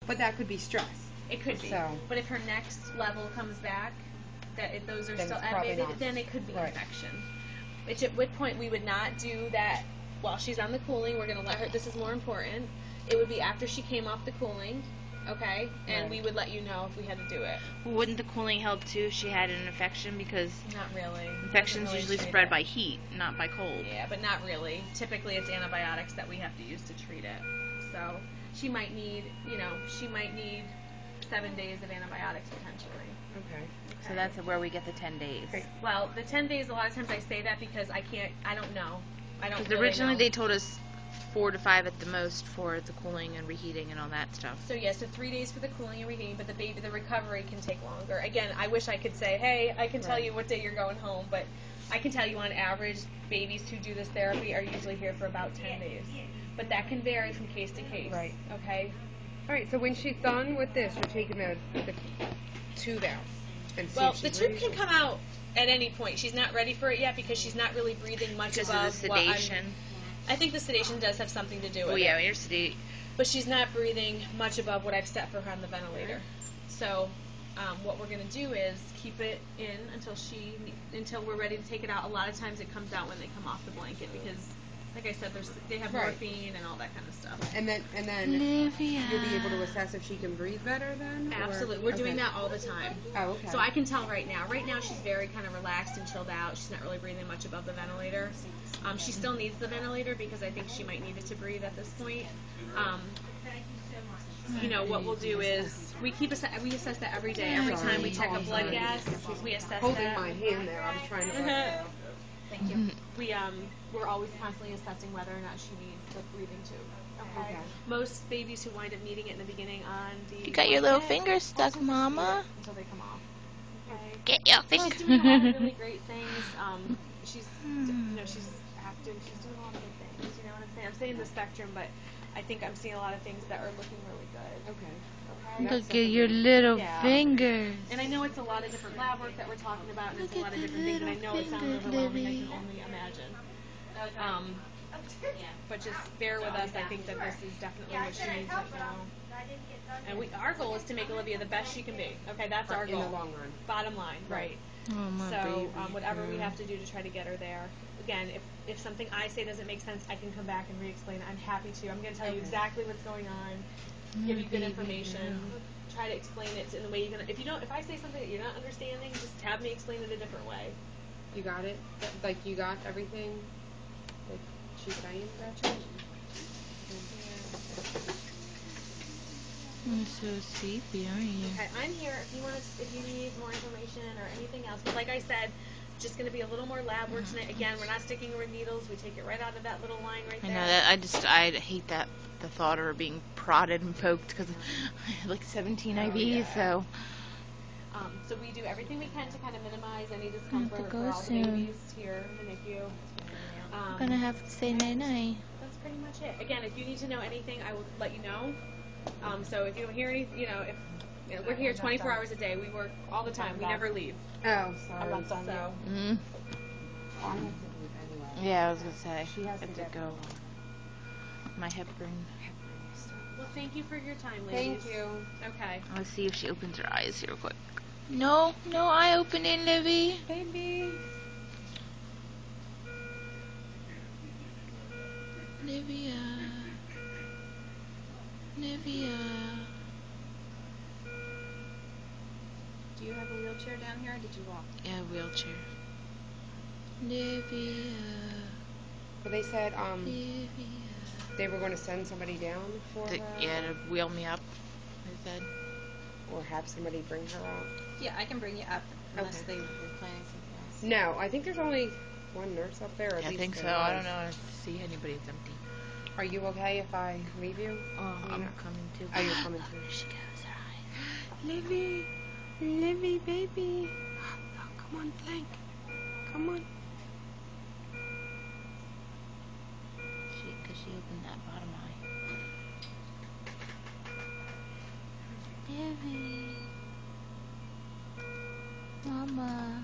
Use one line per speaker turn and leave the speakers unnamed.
But that could be stress.
It could be.
So.
But if her next level comes back, that if those are
Then
still
it's probably
elevated,
not.
then it could be
Right.
infection. Which at which point we would not do that while she's on the cooling. We're going to let her, this is more important. It would be after she came off the cooling, okay? And
Right.
we would let you know if we had to do it.
Wouldn't the cooling help too if she had an infection? Because
Not really.
infections
Doesn't really
usually
treat
spread
it.
by heat, not by cold.
Yeah, but not really. Typically it's antibiotics that we have to use to treat it. So she might need, 7 days of antibiotics potentially.
Okay.
So that's where we get the 10 days.
Right.
Well, the 10 days, a lot of times I say that because I don't know. I don't
Because
really
originally
know.
they told us 4 to 5 at the most for the cooling and reheating and all that stuff.
So 3 days for the cooling and reheating, but the recovery can take longer. Again, I wish I could say, hey, I can tell
Right.
you what day you're going home, but I can tell you on average, babies who do this therapy are usually here for about 10 days. But that can vary from case to case.
Right.
Okay?
All right. So when she's done with this, you're taking the tube out. And see
Well,
if she
the tube
breathes.
can come out at any point. She's not ready for it yet because she's not really breathing much
Because
above
of the
what I'm-
sedation.
I think the sedation does have something to do with
Well,
it.
yeah, when you're sedate.
But she's not breathing much above what I've set for her on the ventilator. So what we're going to do is keep it in until we're ready to take it out. A lot of times it comes out when they come off the blanket because, like I said, they have
Right.
morphine and all that kind of stuff.
And then
Livia.
you'll be able to assess if she can breathe better then? Or?
Absolutely. We're doing
Okay.
that all the time.
Oh, okay.
So I can tell right now. Right now she's very kind of relaxed and chilled out. She's not really breathing much above the ventilator. She still needs the ventilator because I think she might need it to breathe at this point. What we'll do is we assess that every day. Every time we check a blood gas, we assess
Holding
that.
my hand there. I was trying to.
Thank you. We're always constantly assessing whether or not she needs the breathing tube. Okay.
Okay.
Most babies who wind up needing it in the beginning on the
You got your little
blanket
finger stuck,
will just
Mama.
need it until they come off. Okay.
Get your
But
finger.
she's doing a lot of really great things. She's active. She's doing a lot of good things. You know what I'm saying? I'm saying the spectrum, but I think I'm seeing a lot of things that are looking really good.
Okay.
Okay.
Look at your little
Yeah.
fingers.
And I know it's a lot of different lab work that we're talking about, and it's a
Look
lot
at
of
the
different things, and I
little
know it sounds
fingers,
overwhelming. I
Livy.
can only imagine. But just bear with us. I think that this is definitely what she needs right now. And our goal is to make Olivia the best she can be. Okay, that's our
In
goal.
the long run.
Bottom line, right?
Oh, my
So
baby
whatever we
girl.
have to do to try to get her there. Again, if something I say doesn't make sense, I can come back and re-explain it. I'm happy to. I'm going to tell you
Okay.
exactly what's going on. Give you good information. Try to explain it in the way you're gonna. If I say something that you're not understanding, just have me explain it a different way.
You got it? Like you got everything that she's saying, Gretchen?
You're so sleepy, aren't you?
Okay, I'm here if you need more information or anything else. But like I said, just going to be a little more lab work tonight. Again, we're not sticking her with needles. We take it right out of that little line right
I
there.
know that. I hate that the thought of her being prodded and poked because I have like 17 IVs.
yeah.
So
So we do everything we can to kind of minimize any discomfort
go
for all the
soon.
babies here in the NICU.
I'm gonna have to say night night.
That's pretty much it. Again, if you need to know anything, I will let you know. So if you don't hear any, we're here 24 hours a day. We work all the time. We never leave.
Oh, sorry.
I'm not done. So
Mm.
I have to leave anyway.
Yeah, I was gonna say.
She has
I
to
have
get
go. My heparin.
well, thank you for your time, ladies.
Thank you.
Okay.
Let's see if she opens her eyes real quick. No eye opening, Livy.
Baby.
Livia.
Do you have a wheelchair down here, or did you walk?
Yeah, wheelchair. Livia.
Well, they said
Livia.
they were going to send somebody down for her.
Yeah, to wheel me up. They said.
Or have somebody bring her up.
Yeah, I can bring you up unless
Okay.
they were planning something else.
No, I think there's only one nurse up there. Or at
I
least
think so.
there
I
was.
don't know. I see anybody. It's empty.
Are you okay if I leave you?
Oh,
You
I'm
know?
coming too.
Oh, you're coming too.
There she goes. Her eyes. Livy, baby.
Oh, come on, blink. Come on.
Because she opened that bottom eye. Livy. Mama.